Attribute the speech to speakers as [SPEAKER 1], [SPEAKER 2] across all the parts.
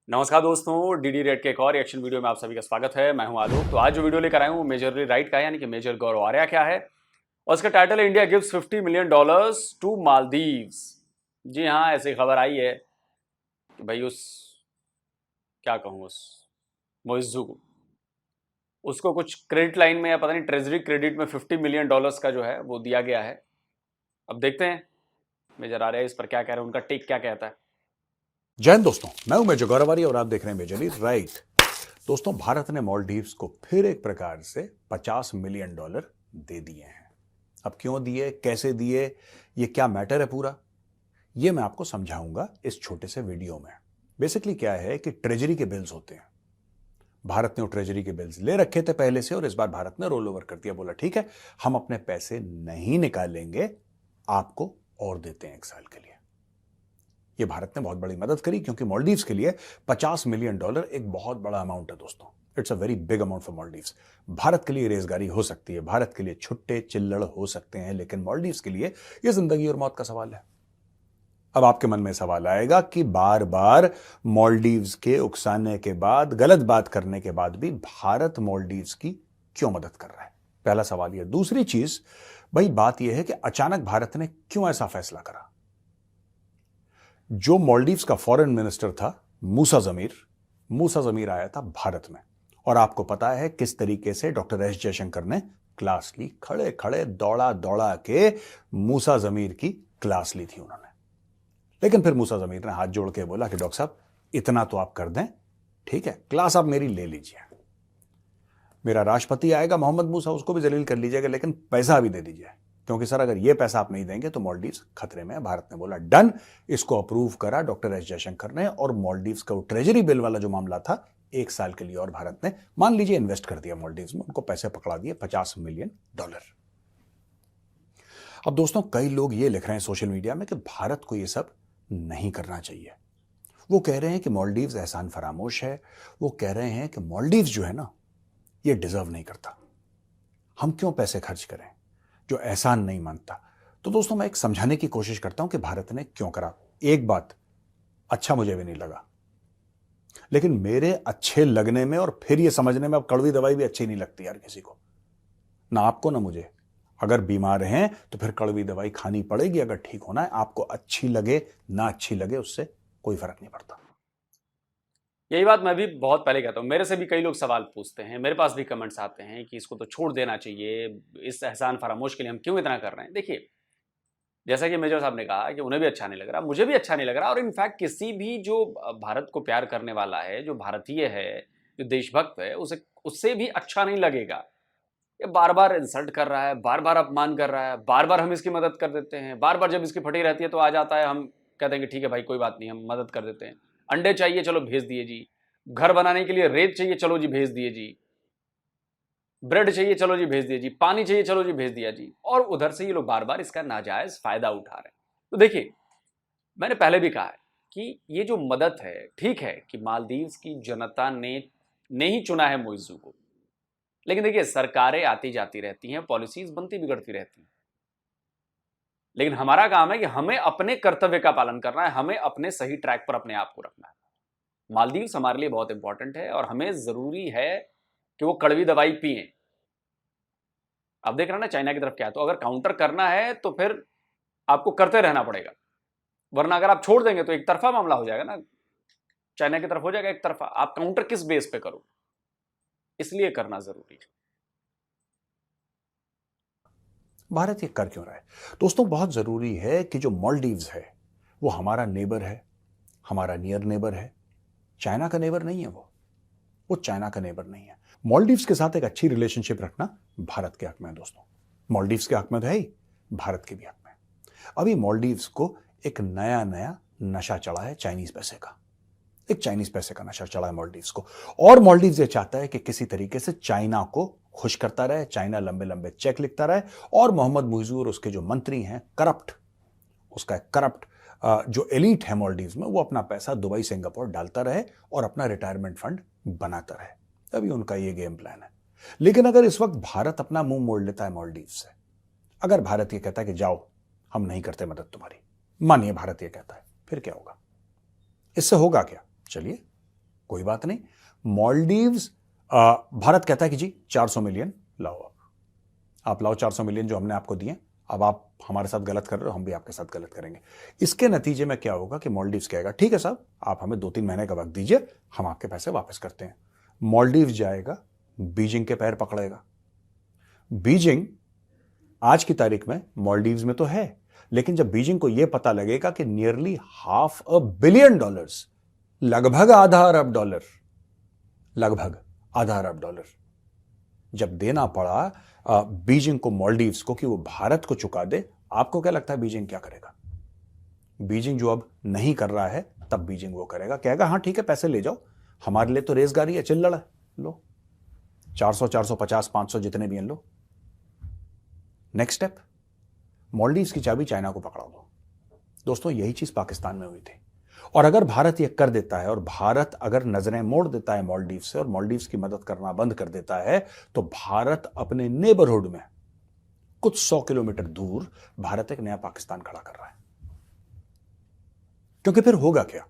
[SPEAKER 1] नमस्कार दोस्तों, DD red के एक और रिएक्शन वीडियो में आप सभी का स्वागत है। मैं हूं आलोक। तो आज जो वीडियो लेकर आया हूं मेजरली राइट का है, यानी कि मेजर गौरव आर्या क्या है, और इसका टाइटल है India gives $50 million to Maldives. जी हाँ, ऐसी खबर आई है कि भाई उस क्या कहूँ उस मोइज्जू को, उसको कुछ क्रेडिट लाइन में या पता नहीं ट्रेजरी क्रेडिट में $50 मिलियन का जो है वो दिया गया है। अब देखते हैं मेजर आर्या इस पर क्या कह रहे हैं, उनका टेक क्या कहता है।
[SPEAKER 2] जय हिंद दोस्तों, मैं हूं मेजर गौरव और आप देख रहे हैं मेजरली राइट। दोस्तों, भारत ने मालदीव्स को फिर एक प्रकार से $50 मिलियन दे दिए हैं। अब क्यों दिए, कैसे दिए, ये क्या मैटर है पूरा, ये मैं आपको समझाऊंगा इस छोटे से वीडियो में। बेसिकली क्या है कि ट्रेजरी के बिल्स होते हैं। भारत ने वो ट्रेजरी के बिल्स ले रखे थे पहले से और इस बार भारत ने रोल ओवर कर दिया। बोला ठीक है, हम अपने पैसे नहीं निकालेंगे, आपको और देते हैं 1 साल के लिए। ये भारत ने बहुत बड़ी मदद करी, क्योंकि मालदीव्स के लिए $50 मिलियन एक बहुत बड़ा अमाउंट है दोस्तों। It's a very big amount for Maldives. Bharat के लिए रेजगारी हो सकती है, भारत के लिए छुट्टे चिल्लड़ हो सकते हैं, लेकिन मालदीव्स के लिए यह जिंदगी और मौत का सवाल है। अब आपके मन में सवाल आएगा कि बार बार मालदीव्स के उकसाने के बाद, गलत बात करने के बाद भी भारत मालदीव्स की क्यों मदद कर रहा है। पहला सवाल यह। दूसरी चीज, भाई बात यह है कि अचानक भारत ने क्यों ऐसा फैसला करा। जो मालदीव्स का फॉरेन मिनिस्टर था मूसा जमीर आया था भारत में, और आपको पता है किस तरीके से डॉक्टर एस जयशंकर ने क्लास ली। खड़े खड़े दौड़ा दौड़ा के मूसा जमीर की क्लास ली थी उन्होंने। लेकिन फिर मूसा जमीर ने हाथ जोड़ के बोला कि डॉक्टर साहब इतना तो आप कर दें, ठीक है, क्लास आप मेरी ले लीजिए। मेरा राष्ट्रपति आएगा मोहम्मद मूसा, उसको भी जलील कर लीजिएगा, लेकिन पैसा भी दे दीजिए, क्योंकि सर अगर ये पैसा आप नहीं देंगे तो मालदीव्स खतरे में है। भारत ने बोला डन, इसको अप्रूव करा डॉक्टर एस जयशंकर ने, और मालदीव्स का वो ट्रेजरी बिल वाला जो मामला था 1 साल के लिए और भारत ने मान लीजिए इन्वेस्ट कर दिया मालदीव्स में, उनको पैसे पकड़ा दिए $50 मिलियन। अब दोस्तों, कई लोग ये लिख रहे हैं सोशल मीडिया में कि भारत को ये सब नहीं करना चाहिए। वो कह रहे हैं कि मालदीव्स एहसान फरामोश है, वो कह रहे हैं कि मालदीव्स जो है ना ये डिजर्व नहीं करता, हम क्यों पैसे खर्च करें जो एहसान नहीं मानता। तो दोस्तों, मैं एक समझाने की कोशिश करता हूं कि भारत ने क्यों करा। एक बात अच्छा मुझे भी नहीं लगा, लेकिन मेरे अच्छे लगने में और फिर यह समझने में अब कड़वी दवाई भी अच्छी नहीं लगती यार किसी को, ना आपको ना मुझे। अगर बीमार हैं तो फिर कड़वी दवाई खानी पड़ेगी। अगर ठीक होना है, आपको अच्छी लगे ना अच्छी लगे उससे कोई फर्क नहीं पड़ता।
[SPEAKER 1] यही बात मैं भी बहुत पहले कहता हूँ। मेरे से भी कई लोग सवाल पूछते हैं, मेरे पास भी कमेंट्स आते हैं कि इसको तो छोड़ देना चाहिए, इस एहसान फरामोश के लिए हम क्यों इतना कर रहे हैं। देखिए, जैसा कि मेजर साहब ने कहा कि उन्हें भी अच्छा नहीं लग रहा, मुझे भी अच्छा नहीं लग रहा, और इनफैक्ट किसी भी जो भारत को प्यार करने वाला है, जो भारतीय है, जो देशभक्त है, उसे उससे भी अच्छा नहीं लगेगा। ये बार बार इंसल्ट कर रहा है, बार बार अपमान कर रहा है, बार बार हम इसकी मदद कर देते हैं, बार बार जब इसकी फटी रहती है तो आ जाता है, हम कहते हैं कि ठीक है भाई कोई बात नहीं, हम मदद कर देते हैं। अंडे चाहिए, चलो भेज दिए जी। घर बनाने के लिए रेत चाहिए, चलो जी भेज दिए जी। ब्रेड चाहिए, चलो जी भेज दिए जी। पानी चाहिए, चलो जी भेज दिया जी। और उधर से ये लोग बार बार इसका नाजायज फायदा उठा रहे हैं। तो देखिए, मैंने पहले भी कहा है कि ये जो मदद है, ठीक है कि मालदीव्स की जनता ने नहीं चुना है मुइज्जू को, लेकिन देखिए सरकारें आती जाती रहती हैं, पॉलिसीज बनती बिगड़ती रहती हैं, लेकिन हमारा काम है कि हमें अपने कर्तव्य का पालन करना है, हमें अपने सही ट्रैक पर अपने आप को रखना है। मालदीव्स हमारे लिए बहुत इंपॉर्टेंट है और हमें जरूरी है कि वो कड़वी दवाई पिए। अब देख रहे हैं ना चाइना की तरफ क्या है, तो अगर काउंटर करना है तो फिर आपको करते रहना पड़ेगा, वरना अगर आप छोड़ देंगे तो एक तरफा मामला हो जाएगा ना, चाइना की तरफ हो जाएगा एक तरफा। आप काउंटर किस बेस पे करो, इसलिए करना जरूरी है।
[SPEAKER 2] भारत ये कर क्यों रहा है दोस्तों। बहुत जरूरी है कि जो मालदीव्स है वो हमारा नेबर है, हमारा नियर नेबर है। चाइना का नेबर नहीं है वो चाइना का नेबर नहीं है। मालदीव्स के साथ एक अच्छी रिलेशनशिप रखना भारत के हक में है दोस्तों। मालदीव्स के हक में तो है ही, भारत के भी हक में। अभी मालदीव्स को एक नया नया नशा चढ़ा है चाइनीज पैसे का। एक चाइनीज पैसे का नशा चढ़ा है मालदीव्स को, और मालदीव्स ये चाहता है कि किसी तरीके से चाइना को खुश करता रहे, चाइना लंबे लंबे चेक लिखता रहे, और मोहम्मद मुइज़्ज़ू और उसके जो मंत्री हैं करप्ट, उसका करप्ट जो एलीट है मालदीव्स में, वो अपना पैसा दुबई सिंगापुर डालता रहे और अपना रिटायरमेंट फंड बनाता रहे। तभी उनका ये गेम प्लान है। लेकिन अगर इस वक्त भारत अपना मुंह मोड़ लेता है मालदीव्स से, अगर भारत ये कहता है कि जाओ हम नहीं करते मदद तुम्हारी, मानिए भारत ये कहता है, फिर क्या होगा, इससे होगा क्या, चलिए कोई बात नहीं, मालदीव्स भारत कहता है कि जी 400 मिलियन लाओ, आप लाओ 400 मिलियन जो हमने आपको दिए, अब आप हमारे साथ गलत कर रहे हो, हम भी आपके साथ गलत करेंगे। इसके नतीजे में क्या होगा कि मालदीव्स कहेगा ठीक है साहब, आप हमें 2-3 महीने का वक्त दीजिए, हम आपके पैसे वापस करते हैं। मालदीव्स जाएगा, बीजिंग के पैर पकड़ेगा। बीजिंग आज की तारीख में मालदीव्स में तो है, लेकिन जब बीजिंग को यह पता लगेगा कि नियरली $500 बिलियन, लगभग आधा अरब डॉलर, लगभग आधा अरब डॉलर जब देना पड़ा बीजिंग को मालदीव्स को कि वो भारत को चुका दे, आपको क्या लगता है बीजिंग क्या करेगा? बीजिंग जो अब नहीं कर रहा है, तब बीजिंग वो करेगा, कहेगा हाँ ठीक है पैसे ले जाओ, हमारे लिए तो रेसगारी है, चिल्लड़ है, लो 400, 450, 500 जितने भी हैं लो। नेक्स्ट स्टेप, मालदीव्स की चाबी चाइना को पकड़ा दो। दोस्तों यही चीज पाकिस्तान में हुई थी, और अगर भारत ये कर देता है और भारत अगर नजरें मोड़ देता है मालदीव्स से और मालदीव्स की मदद करना बंद कर देता है, तो भारत अपने नेबरहुड में कुछ 100 किलोमीटर दूर भारत एक नया पाकिस्तान खड़ा कर रहा है। क्योंकि फिर होगा क्या?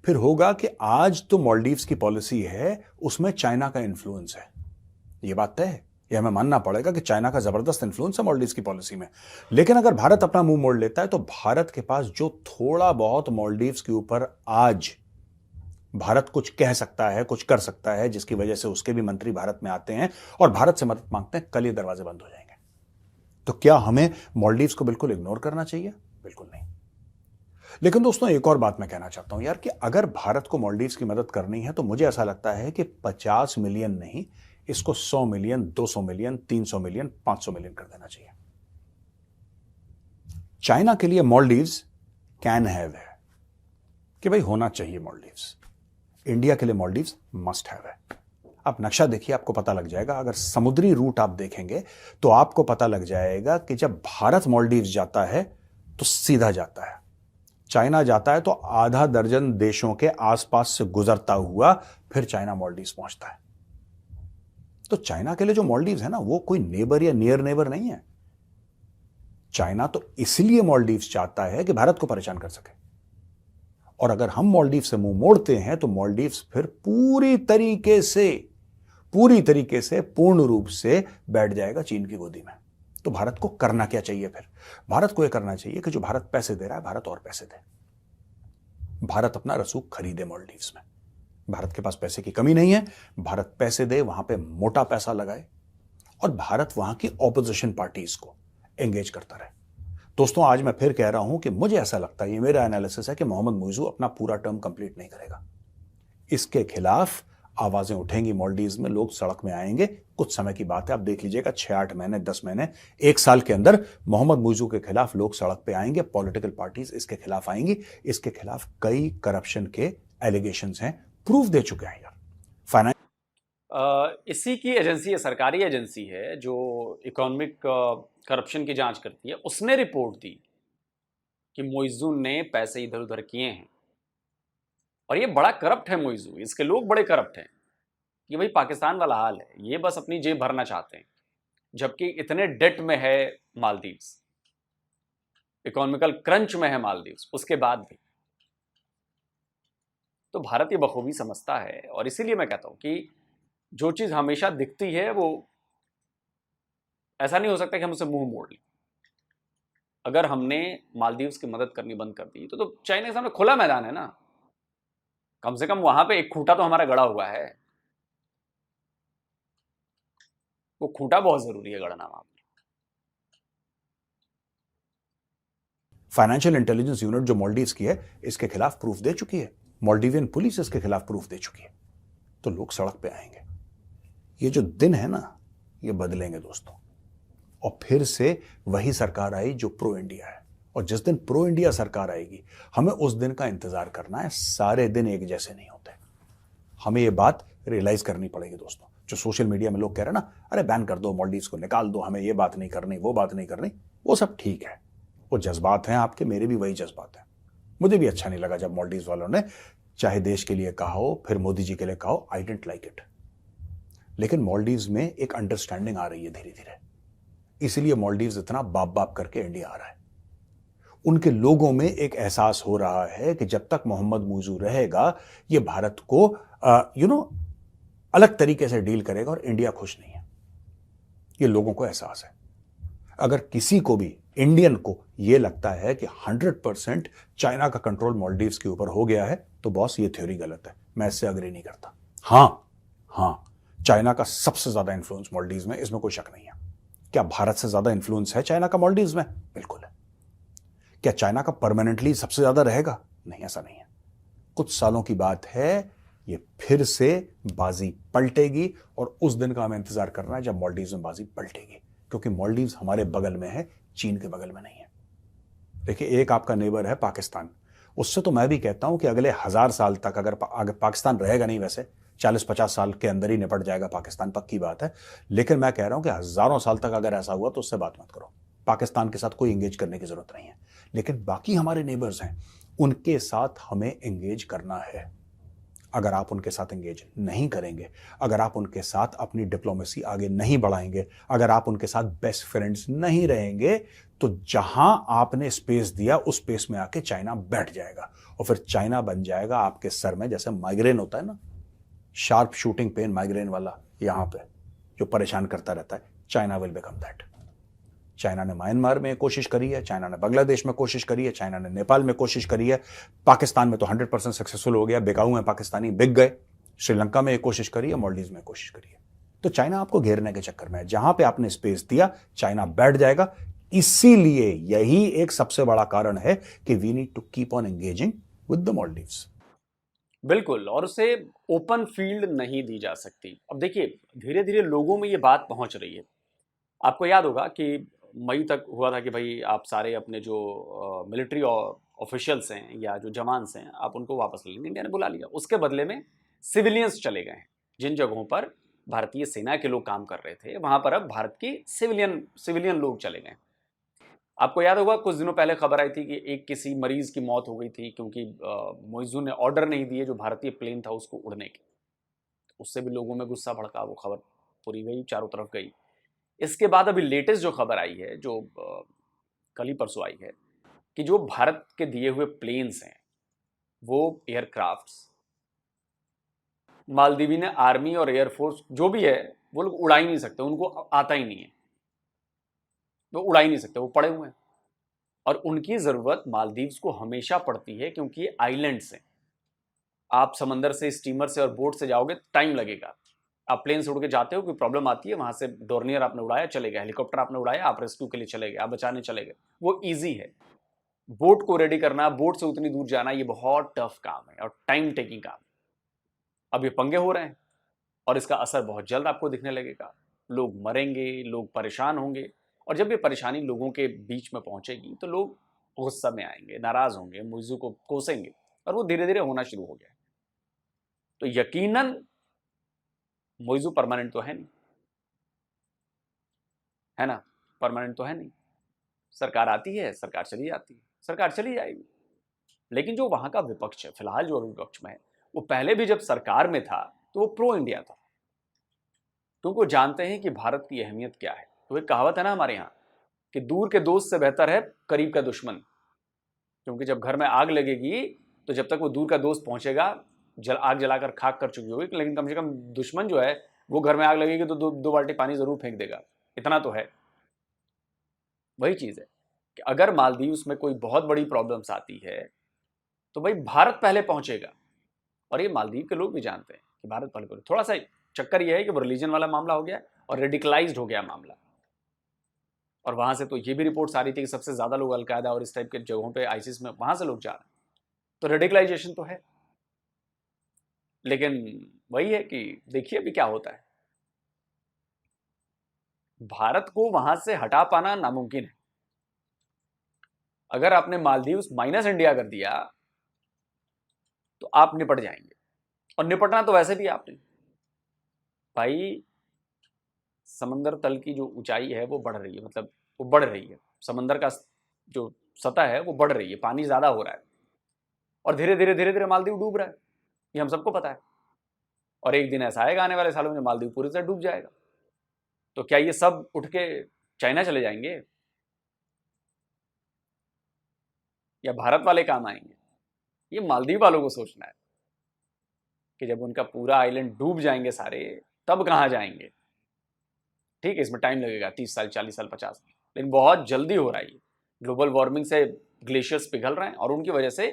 [SPEAKER 2] फिर होगा कि आज तो मालदीव्स की पॉलिसी है, उसमें चाइना का इंफ्लुएंस है, यह बात तय है, यह हमें मानना पड़ेगा कि चाइना का जबरदस्त इंफ्लुएंस है मालदीव्स की पॉलिसी में। लेकिन अगर भारत अपना मुंह मोड़ लेता है, तो भारत के पास जो थोड़ा बहुत मालदीव्स के ऊपर आज भारत कुछ कह सकता है, कुछ कर सकता है, जिसकी वजह से उसके भी मंत्री भारत में आते हैं और भारत से मदद मांगते हैं, कल ये दरवाजे बंद हो जाएंगे। तो क्या हमें मालदीव्स को बिल्कुल इग्नोर करना चाहिए? बिल्कुल नहीं। लेकिन दोस्तों एक और बात मैं कहना चाहता हूं यार, कि अगर भारत को मालदीव्स की मदद करनी है, तो मुझे ऐसा लगता है कि 50 मिलियन नहीं, इसको 100 मिलियन, 200 मिलियन, 300 मिलियन, 500 मिलियन कर देना चाहिए। चाइना के लिए मालदीव्स कैन हैव है कि भाई होना चाहिए मालदीव्स, इंडिया के लिए मालदीव्स मस्ट हैव है। आप नक्शा देखिए, आपको पता लग जाएगा, अगर समुद्री रूट आप देखेंगे तो आपको पता लग जाएगा कि जब भारत मालदीव्स जाता है तो सीधा जाता है, चाइना जाता है तो आधा दर्जन देशों के आसपास से गुजरता हुआ फिर चाइना मालदीव्स पहुंचता है। तो चाइना के लिए जो मालदीव्स है ना, वो कोई नेबर या नियर नेबर नहीं है। चाइना तो इसलिए मालदीव्स चाहता है कि भारत को परेशान कर सके, और अगर हम मालदीव्स से मुंह मोड़ते हैं तो मालदीव्स फिर पूरी तरीके से पूर्ण रूप से बैठ जाएगा चीन की गोदी में। तो भारत को करना क्या चाहिए फिर? भारत को यह करना चाहिए कि जो भारत पैसे दे रहा है, भारत और पैसे दे, भारत अपना रसूख खरीदे मालदीव्स में। भारत के पास पैसे की कमी नहीं है, भारत पैसे दे, वहां पे मोटा पैसा लगाए, और भारत वहां की ऑपोजिशन पार्टीज को एंगेज करता रहे। दोस्तों आज मैं फिर कह रहा हूं कि मुझे ऐसा लगता है, ये मेरा एनालिसिस है, कि मोहम्मद मुइज़ू अपना पूरा टर्म कंप्लीट नहीं करेगा। इसके खिलाफ आवाजें उठेंगी मालदीव्स में, लोग सड़क में आएंगे, कुछ समय की बात है, आप देख लीजिएगा 6-8 महीने, 10 महीने, 1 साल के अंदर मोहम्मद मुइज़ू के खिलाफ लोग सड़क पे आएंगे, पॉलिटिकल पार्टीज इसके खिलाफ आएंगी। इसके खिलाफ कई करप्शन के एलिगेशंस हैं, प्रूफ दे चुके हैं यार।
[SPEAKER 1] इसी की एजेंसी है, सरकारी एजेंसी है जो इकोनॉमिक करप्शन की जांच करती है, उसने रिपोर्ट दी कि मुइज़ू ने पैसे इधर उधर किए हैं, और ये बड़ा करप्ट है मुइज़ू, इसके लोग बड़े करप्ट हैं। ये भाई पाकिस्तान वाला हाल है, ये बस अपनी जेब भरना चाहते हैं, जबकि इतने डेट में है मालदीव्स, इकोनॉमिकल क्रंच में है मालदीव्स, उसके बाद भी। तो भारत ये बखूबी समझता है, और इसीलिए मैं कहता हूं कि जो चीज हमेशा दिखती है, वो ऐसा नहीं हो सकता कि हम उसे मुंह मोड़ लें। अगर हमने मालदीव्स की मदद करनी बंद कर दी, तो चाइना के सामने खुला मैदान है ना, कम से कम वहां पे एक खूंटा तो हमारा गड़ा हुआ है, वो खूंटा बहुत जरूरी है गड़ना वहां पर।
[SPEAKER 2] फाइनेंशियल इंटेलिजेंस यूनिट जो मालदीव्स की है, इसके खिलाफ प्रूफ दे चुकी है, मालदीवियन पुलिस इसके खिलाफ प्रूफ दे चुकी है, तो लोग सड़क पे आएंगे। ये जो दिन है ना, ये बदलेंगे दोस्तों, और फिर से वही सरकार आई जो प्रो इंडिया है, और जिस दिन प्रो इंडिया सरकार आएगी, हमें उस दिन का इंतजार करना है। सारे दिन एक जैसे नहीं होते, हमें ये बात रियलाइज करनी पड़ेगी दोस्तों। जो सोशल मीडिया में लोग कह रहे हैं ना, अरे बैन कर दो, मालदीव्स को निकाल दो, हमें ये बात नहीं करनी, वो बात नहीं करनी, वो सब ठीक है, वो जज्बात हैं आपके, मेरे भी वही जज्बात हैं। मुझे भी अच्छा नहीं लगा जब मालदीव्स वालों ने चाहे देश के लिए कहा हो, फिर मोदी जी के लिए कहा हो, आई डिडंट लाइक इट। लेकिन मालदीव्स में एक अंडरस्टैंडिंग आ रही है धीरे धीरे, इसीलिए मालदीव्स इतना बाप बाप करके इंडिया आ रहा है। उनके लोगों में एक एहसास हो रहा है कि जब तक मोहम्मद मुइज़ू रहेगा ये भारत को अलग तरीके से डील करेगा और इंडिया खुश नहीं है। ये लोगों को एहसास है। अगर किसी को भी इंडियन को यह लगता है कि 100% चाइना का कंट्रोल मालदीव्स के ऊपर हो गया है तो बॉस ये थ्योरी गलत है, मैं इससे अग्री नहीं करता। हां, चाइना का सबसे ज्यादा इंफ्लुएंस मालदीव्स में, इसमें कोई शक नहीं है। क्या भारत से ज्यादा इंफ्लुएंस है चाइना का मालदीव्स में? बिल्कुल है। क्या चाइना का परमानेंटली सबसे ज्यादा रहेगा? नहीं, ऐसा नहीं है। कुछ सालों की बात है, ये फिर से बाजी पलटेगी और उस दिन का हमें इंतजार करना है जब मालदीव्स में बाजी पलटेगी, क्योंकि मालदीव्स हमारे बगल में है, चीन के बगल में नहीं है। देखिए, एक आपका नेबर है पाकिस्तान, उससे तो मैं भी कहता हूं कि अगले 1000 साल तक अगर पाकिस्तान रहेगा नहीं, वैसे 40-50 साल के अंदर ही निपट जाएगा पाकिस्तान, पक्की बात है, लेकिन मैं कह रहा हूं कि हजारों साल तक अगर ऐसा हुआ तो उससे बात मत करो। पाकिस्तान के साथ कोई एंगेज करने की जरूरत नहीं है। लेकिन बाकी हमारे नेबर्स हैं, उनके साथ हमें एंगेज करना है। अगर आप उनके साथ एंगेज नहीं करेंगे, अगर आप उनके साथ अपनी डिप्लोमेसी आगे नहीं बढ़ाएंगे, अगर आप उनके साथ बेस्ट फ्रेंड्स नहीं रहेंगे, तो जहां आपने स्पेस दिया उस स्पेस में आके चाइना बैठ जाएगा और फिर चाइना बन जाएगा आपके सर में, जैसे माइग्रेन होता है ना, शार्प शूटिंग पेन माइग्रेन वाला यहां पे जो परेशान करता रहता है, China will become that. China ने म्यांमार में कोशिश करी है, चाइना ने बांग्लादेश में कोशिश करी है, चाइना ने नेपाल में कोशिश करी है, पाकिस्तान में तो 100% सक्सेसफुल हो गया, बिकाऊ हैं पाकिस्तानी, बिक गए। श्रीलंका में एक कोशिश करी है, मालदीव्स में कोशिश करी है। तो चाइना आपको घेरने के चक्कर में है, जहां पे आपने स्पेस दिया चाइना बैठ जाएगा। इसीलिए यही एक सबसे बड़ा कारण है कि we need to keep on engaging with the Maldives.
[SPEAKER 1] बिल्कुल, और उसे ओपन फील्ड नहीं दी जा सकती। अब देखिए, धीरे धीरे लोगों में ये बात पहुंच रही है। आपको याद होगा कि मई तक हुआ था कि भाई आप सारे अपने जो मिलिट्री ऑफिशियल्स हैं या जो जवान्स हैं, आप उनको वापस ले लेंगे। इंडिया ने बुला लिया, उसके बदले में सिविलियंस चले गए हैं। जिन जगहों पर भारतीय सेना के लोग काम कर रहे थे, वहां पर अब भारत की सिविलियन लोग चले गए। आपको याद होगा कुछ दिनों पहले खबर आई थी कि एक किसी मरीज की मौत हो गई थी क्योंकि मोइज़ू ने ऑर्डर नहीं दिए जो भारतीय प्लेन था उसको उड़ने के। उससे भी लोगों में गुस्सा भड़का, वो खबर पूरी गई, चारों तरफ गई। इसके बाद अभी लेटेस्ट जो खबर आई है, जो कल ही परसों आई है, कि जो भारत के दिए हुए प्लेन्स हैं, वो एयरक्राफ्ट्स मालदीवी ने आर्मी और एयरफोर्स जो भी है वो लोग उड़ा ही नहीं सकते, उनको आता ही नहीं है, वो उड़ा ही नहीं सकते, वो पड़े हुए हैं। और उनकी ज़रूरत मालदीव्स को हमेशा पड़ती है क्योंकि ये आइलैंड्स हैं। आप समंदर से, स्टीमर से और बोट से जाओगे टाइम लगेगा। आप प्लेन से उड़ के जाते हो, कोई प्रॉब्लम आती है, वहां से डोर्नियर आपने उड़ाया चले गए, हेलीकॉप्टर आपने उड़ाया आप रेस्क्यू के लिए चले गए, आप बचाने चले गए, वो ईजी है। बोट को रेडी करना, बोट से उतनी दूर जाना, ये बहुत टफ काम है और टाइम टेकिंग काम है। अब ये पंगे हो रहे हैं और इसका असर बहुत जल्द आपको दिखने लगेगा। लोग मरेंगे, लोग परेशान होंगे, और जब ये परेशानी लोगों के बीच में पहुंचेगी तो लोग गुस्सा में आएंगे, नाराज होंगे, मुइज़ू को कोसेंगे, और वो धीरे धीरे होना शुरू हो गया। तो यकीनन मुइज़ू परमानेंट तो है नहीं, है ना, परमानेंट तो है नहीं। सरकार आती है, सरकार चली जाती है, सरकार चली जाएगी। लेकिन जो वहां का विपक्ष है, फिलहाल जो विपक्ष में है, वो पहले भी जब सरकार में था तो वो प्रो इंडिया था, क्योंकि वो जानते हैं कि भारत की अहमियत क्या है। तो एक कहावत है ना हमारे यहाँ कि दूर के दोस्त से बेहतर है करीब का दुश्मन। क्योंकि जब घर में आग लगेगी तो जब तक वो दूर का दोस्त पहुंचेगा, आग जलाकर खाक कर चुकी होगी, लेकिन कम से कम दुश्मन जो है वो घर में आग लगेगी तो दो बाल्टी पानी जरूर फेंक देगा, इतना तो है। वही चीज है कि अगर मालदीव्स में कोई बहुत बड़ी प्रॉब्लम्स आती है तो भाई भारत पहले पहुंचेगा। और ये मालदीव के लोग भी जानते हैं कि भारत पहले पहुंचेगा। थोड़ा सा चक्कर ये है कि वो रिलीजन वाला मामला हो गया और रेडिकलाइज्ड हो गया मामला। और वहां से तो ये भी रिपोर्ट्स आ रही थी कि सबसे ज्यादा लोग अलकायदा और इस टाइप के जगहों पे, आईसिस में, वहां से लोग जा रहे हैं। तो रेडिकलाइजेशन तो है, लेकिन वही है कि देखिए अभी क्या होता है। भारत को वहां से हटा पाना नामुमकिन है। अगर आपने मालदीव्स माइनस इंडिया कर दिया तो आप निपट जाएंगे, और निपटना तो वैसे भी आपने। भाई समंदर तल की जो ऊंचाई है वो बढ़ रही है, मतलब वो बढ़ रही है, समंदर का जो सतह है वो बढ़ रही है, पानी ज्यादा हो रहा है, और धीरे धीरे मालदीव डूब रहा है, ये हम सबको पता है। और एक दिन ऐसा आएगा आने वाले सालों में मालदीव पूरी तरह डूब जाएगा। तो क्या ये सब उठ के चाइना चले जाएंगे? या भारत वाले काम आएंगे, ये मालदीव वालों को सोचना है कि जब उनका पूरा आइलैंड डूब जाएंगे सारे, तब कहाँ जाएंगे। ठीक है, इसमें टाइम लगेगा, 30 साल, 40 साल, 50 साल, लेकिन बहुत जल्दी हो रहा है। ये ग्लोबल वार्मिंग से ग्लेशियर्स पिघल रहे हैं और उनकी वजह से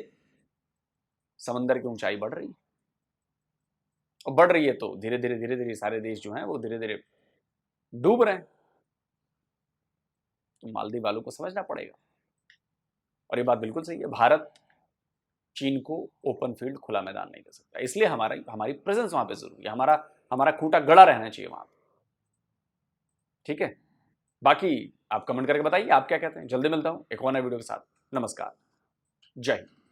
[SPEAKER 1] समंदर की ऊंचाई बढ़ रही है, और बढ़ रही है तो धीरे धीरे धीरे धीरे सारे देश जो हैं वो धीरे धीरे डूब रहे हैं। तो मालदीव वालों को समझना पड़ेगा, और ये बात बिल्कुल सही है, भारत चीन को ओपन फील्ड, खुला मैदान नहीं दे सकता, इसलिए हमारी प्रेजेंस वहां पे जरूरी है, हमारा खूंटा गड़ा रहना चाहिए वहां पे। ठीक है, बाकी आप कमेंट करके बताइए आप क्या कहते हैं। जल्दी मिलता हूं एक और नए वीडियो के साथ। नमस्कार, जय हिंद।